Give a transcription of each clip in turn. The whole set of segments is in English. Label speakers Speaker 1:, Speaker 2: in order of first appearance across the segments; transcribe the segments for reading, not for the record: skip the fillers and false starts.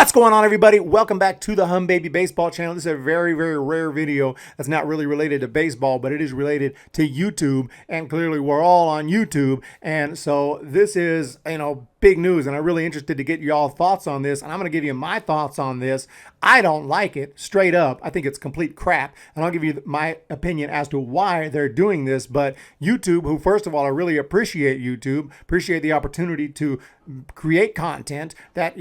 Speaker 1: What's going on, everybody? Welcome back to the Hum Baby Baseball channel. This is a very, very rare video that's not really related to baseball, but it is related to YouTube, and clearly we're all on YouTube, and so this is, big news, and I'm really interested to get y'all thoughts on this, and I'm going to give you my thoughts on this. I don't like it, straight up. I think it's complete crap, and I'll give you my opinion as to why they're doing this. But YouTube, who, first of all, I really appreciate YouTube, appreciate the opportunity to create content that,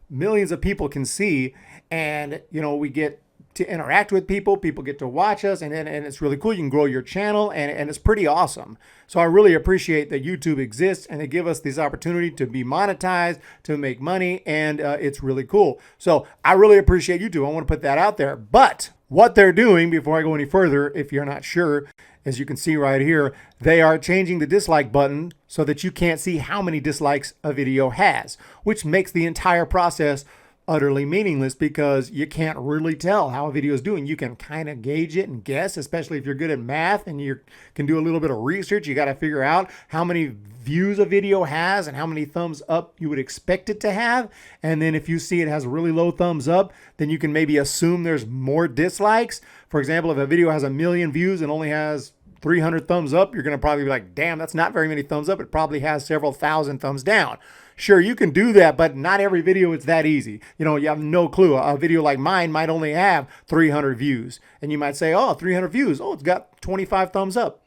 Speaker 1: millions of people can see, and we get to interact with people get to watch us, and it's really cool. You can grow your channel, and it's pretty awesome. So I really appreciate that YouTube exists, and they give us this opportunity to be monetized, to make money, and it's really cool. So I really appreciate YouTube. I want to put that out there. But what they're doing, before I go any further, if you're not sure, as you can see right here, they are changing the dislike button so that you can't see how many dislikes a video has, which makes the entire process utterly meaningless because you can't really tell how a video is doing. You can kind of gauge it and guess, especially if you're good at math and you can do a little bit of research. You got to figure out how many views a video has and how many thumbs up you would expect it to have. And then if you see it has really low thumbs up, then you can maybe assume there's more dislikes. For example, if a video has 1 million views and only has 300 thumbs up, you're going to probably be like, damn, that's not very many thumbs up. It probably has several thousand thumbs down. Sure, you can do that, but not every video is that easy. You have no clue. A video like mine might only have 300 views. And you might say, oh, 300 views. Oh, it's got 25 thumbs up.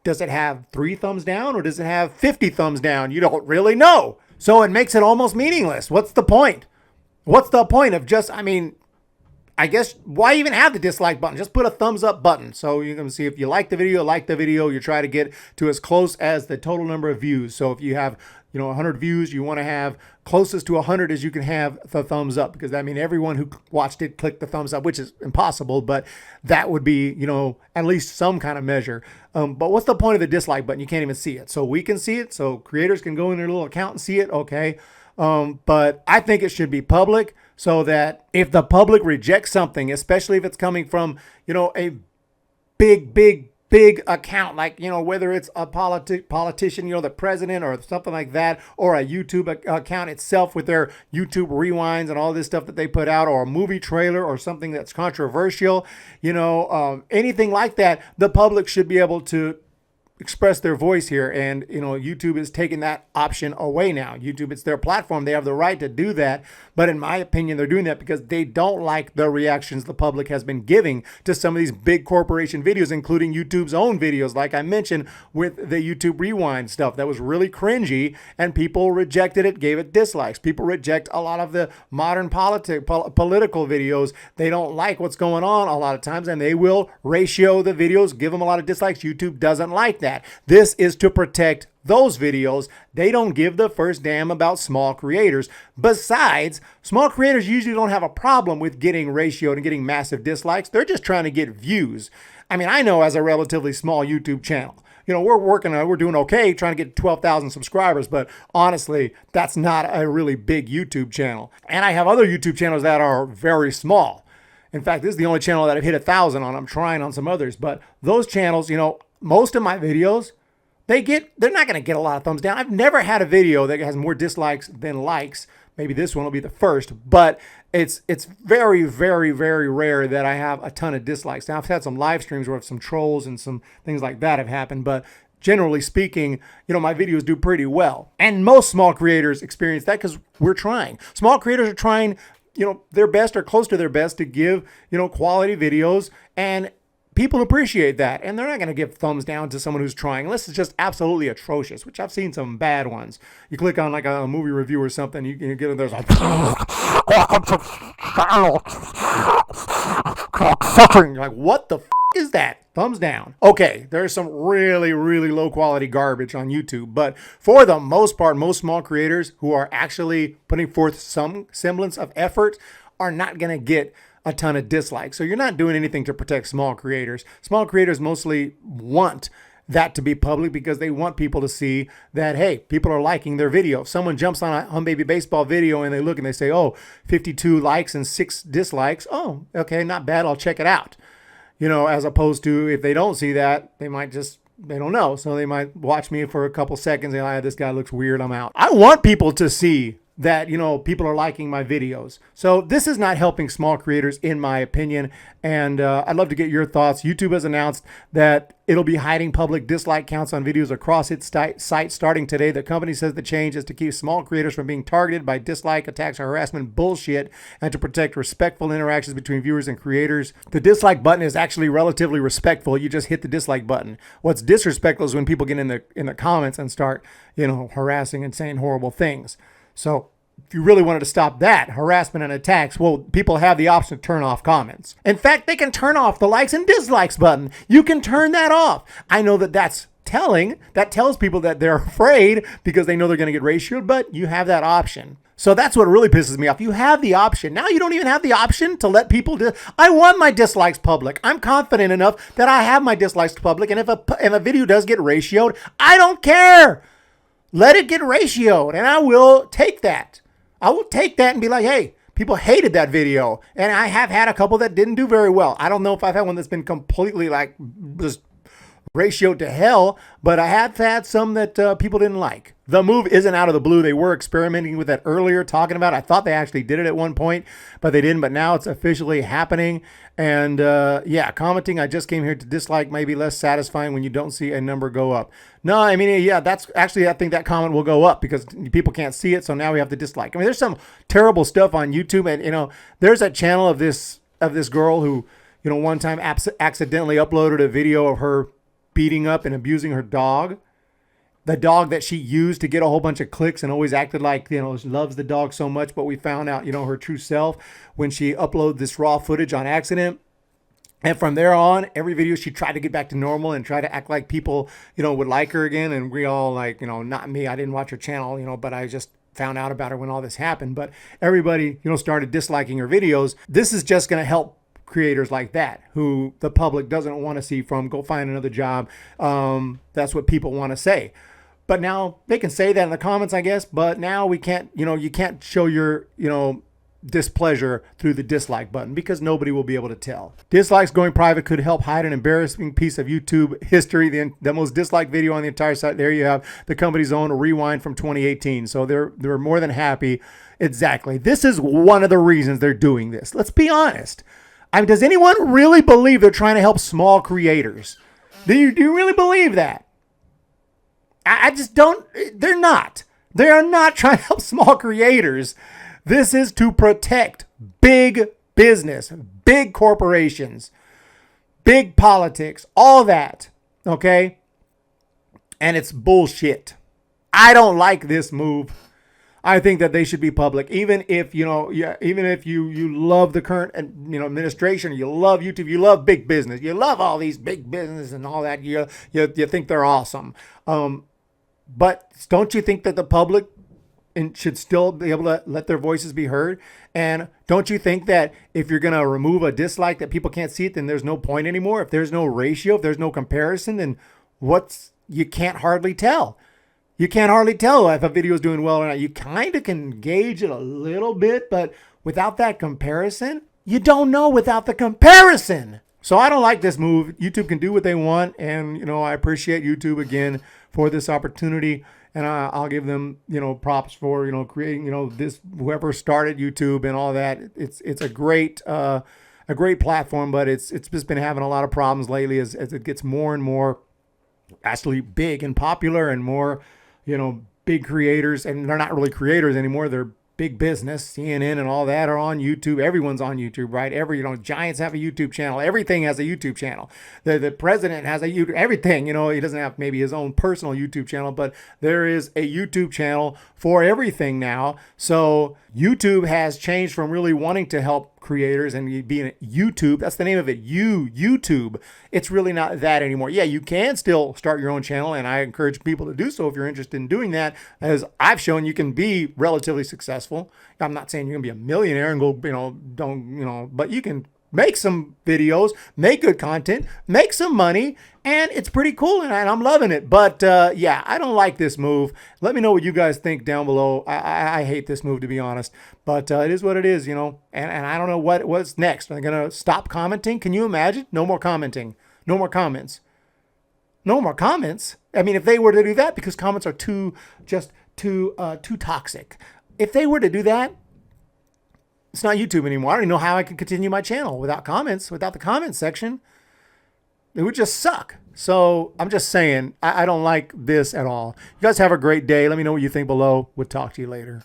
Speaker 1: Does it have 3 thumbs down or does it have 50 thumbs down? You don't really know. So it makes it almost meaningless. What's the point? What's the point of just, I guess, why even have the dislike button? Just put a thumbs up button. So you can see if you like the video, you try to get to as close as the total number of views. So if you have, 100 views, you want to have closest to 100 as you can have the thumbs up, because that means everyone who watched it clicked the thumbs up, which is impossible, but that would be, at least some kind of measure. But what's the point of the dislike button? You can't even see it. So we can see it. So creators can go in their little account and see it. Okay. But I think it should be public so that if the public rejects something, especially if it's coming from, a big account, like, whether it's a politician, the president or something like that, or a YouTube account itself with their YouTube rewinds and all this stuff that they put out, or a movie trailer or something that's controversial, anything like that, the public should be able to express their voice here. And YouTube is taking that option away now. YouTube, it's their platform, they have the right to do that, but in my opinion, they're doing that because they don't like the reactions the public has been giving to some of these big corporation videos, including YouTube's own videos, like I mentioned with the YouTube rewind stuff that was really cringy, and people rejected it, gave it dislikes. People reject a lot of the modern political videos. They don't like what's going on a lot of times, and they will ratio the videos, give them a lot of dislikes. YouTube doesn't like that. This is to protect those videos. They don't give the first damn about small creators. Besides, small creators usually don't have a problem with getting ratioed and getting massive dislikes. They're just trying to get views. I know as a relatively small YouTube channel, we're doing okay trying to get 12,000 subscribers, but honestly, that's not a really big YouTube channel. And I have other YouTube channels that are very small. In fact, this is the only channel that I've hit 1,000 on. I'm trying on some others, but those channels, most of my videos, they're not going to get a lot of thumbs down. I've never had a video that has more dislikes than likes. Maybe this one will be the first, but it's very, very, very rare that I have a ton of dislikes. Now, I've had some live streams where some trolls and some things like that have happened, but generally speaking, my videos do pretty well. And most small creators experience that because we're trying. Small creators are trying, their best or close to their best to give, quality videos, and people appreciate that, and they're not going to give thumbs down to someone who's trying unless it's just absolutely atrocious, which I've seen some bad ones. You click on like a movie review or something, you get in there's like, welcome to channel, suffering. You're like, what the is that? Thumbs down. Okay, there's some really, really low quality garbage on YouTube, but for the most part, most small creators who are actually putting forth some semblance of effort are not going to get a ton of dislikes. So you're not doing anything to protect small creators. Small creators mostly want that to be public because they want people to see that, hey, people are liking their video. If someone jumps on a Hum Baby Baseball video and they look and they say, oh, 52 likes and 6 dislikes. Oh, okay, not bad. I'll check it out. As opposed to if they don't see that, they might just they don't know. So they might watch me for a couple seconds and this guy looks weird, I'm out. I want people to see that, you know, people are liking my videos. So this is not helping small creators, in my opinion. And I'd love to get your thoughts. YouTube has announced that it'll be hiding public dislike counts on videos across its site starting today. The company says the change is to keep small creators from being targeted by dislike attacks or harassment bullshit, and to protect respectful interactions between viewers and creators. The dislike button is actually relatively respectful. You just hit the dislike button. What's disrespectful is when people get in the comments and start, you know, harassing and saying horrible things. So if you really wanted to stop that harassment and attacks, well, people have the option to turn off comments. In fact, they can turn off the likes and dislikes button. You can turn that off. I know that that's telling. That tells people that they're afraid because they know they're going to get ratioed, but you have that option. So that's what really pisses me off. You have the option. Now you don't even have the option to let people I want my dislikes public. I'm confident enough that I have my dislikes public. And if a video does get ratioed, I don't care. Let it get ratioed, and I will take that. I will take that and be like, hey, people hated that video. And I have had a couple that didn't do very well. I don't know if I've had one that's been completely like just ratioed to hell, but I have had some that people didn't like. The move isn't out of the blue. They were experimenting with that earlier, talking about it. I thought they actually did it at one point, but they didn't. But now it's officially happening. And yeah, commenting, I just came here to dislike, may be less satisfying when you don't see a number go up. No, I mean, yeah, that's actually, I think that comment will go up because people can't see it. So now we have to dislike. I mean, there's some terrible stuff on YouTube. And, you know, there's a channel of this girl who, you know, one time accidentally uploaded a video of her beating up and abusing her dog. The dog that she used to get a whole bunch of clicks and always acted like, you know, she loves the dog so much. But we found out, you know, her true self when she uploaded this raw footage on accident. And from there on, every video she tried to get back to normal and try to act like people, you know, would like her again. And we all like, you know, not me. I didn't watch her channel, you know, but I just found out about her when all this happened. But everybody, you know, started disliking her videos. This is just going to help creators like that who the public doesn't want to see from. Go find another job. That's what people want to say. But now they can say that in the comments, I guess. But now we can't, you know, you can't show your, you know, displeasure through the dislike button because nobody will be able to tell. Dislikes going private could help hide an embarrassing piece of YouTube history. The most disliked video on the entire site. There you have the company's own rewind from 2018. So they're more than happy. Exactly. This is one of the reasons they're doing this. Let's be honest. I mean, does anyone really believe they're trying to help small creators? Do you really believe that? I just don't. They're not. They are not trying to help small creators. This is to protect big business, big corporations, big politics, all that. Okay? And it's bullshit. I don't like this move. I think that they should be public, even if, you know, even if you love the current, you know, administration, you love YouTube, you love big business, you love all these big business and all that. You think they're awesome. But don't you think that the public should still be able to let their voices be heard? And don't you think that if you're going to remove a dislike that people can't see it, then there's no point anymore? If there's no ratio, if there's no comparison, then you can't hardly tell. You can't hardly tell if a video is doing well or not. You kind of can gauge it a little bit, but without that comparison, you don't know without the comparison. So I don't like this move. YouTube can do what they want. And, you know, I appreciate YouTube again for this opportunity. And I'll give them, you know, props for, you know, creating, you know, this, whoever started YouTube and all that. It's a great platform, but it's just been having a lot of problems lately as it gets more and more actually big and popular and more, you know, big creators. And they're not really creators anymore. They're big business. CNN and all that are on YouTube. Everyone's on YouTube, right? Giants have a YouTube channel. Everything has a YouTube channel. The president has a YouTube, everything, you know, he doesn't have maybe his own personal YouTube channel, but there is a YouTube channel for everything now. So YouTube has changed from really wanting to help creators and being YouTube. That's the name of it. YouTube. It's really not that anymore. Yeah, you can still start your own channel, and I encourage people to do so if you're interested in doing that. As I've shown, you can be relatively successful. I'm not saying you're gonna be a millionaire and go, you know, but you can make some videos, make good content, make some money, and it's pretty cool, and I'm loving it. But yeah, I don't like this move. Let me know what you guys think down below. I hate this move, to be honest, but it is what it is, you know, and I don't know what's next. Are they gonna stop commenting? Can you imagine? No more commenting. No more comments. No more comments. I mean, if they were to do that, because comments are too toxic. if they were to do that, it's not YouTube anymore. I don't even know how I can continue my channel without comments, without the comment section. It would just suck. So I'm just saying, I don't like this at all. You guys have a great day. Let me know what you think below. We'll talk to you later.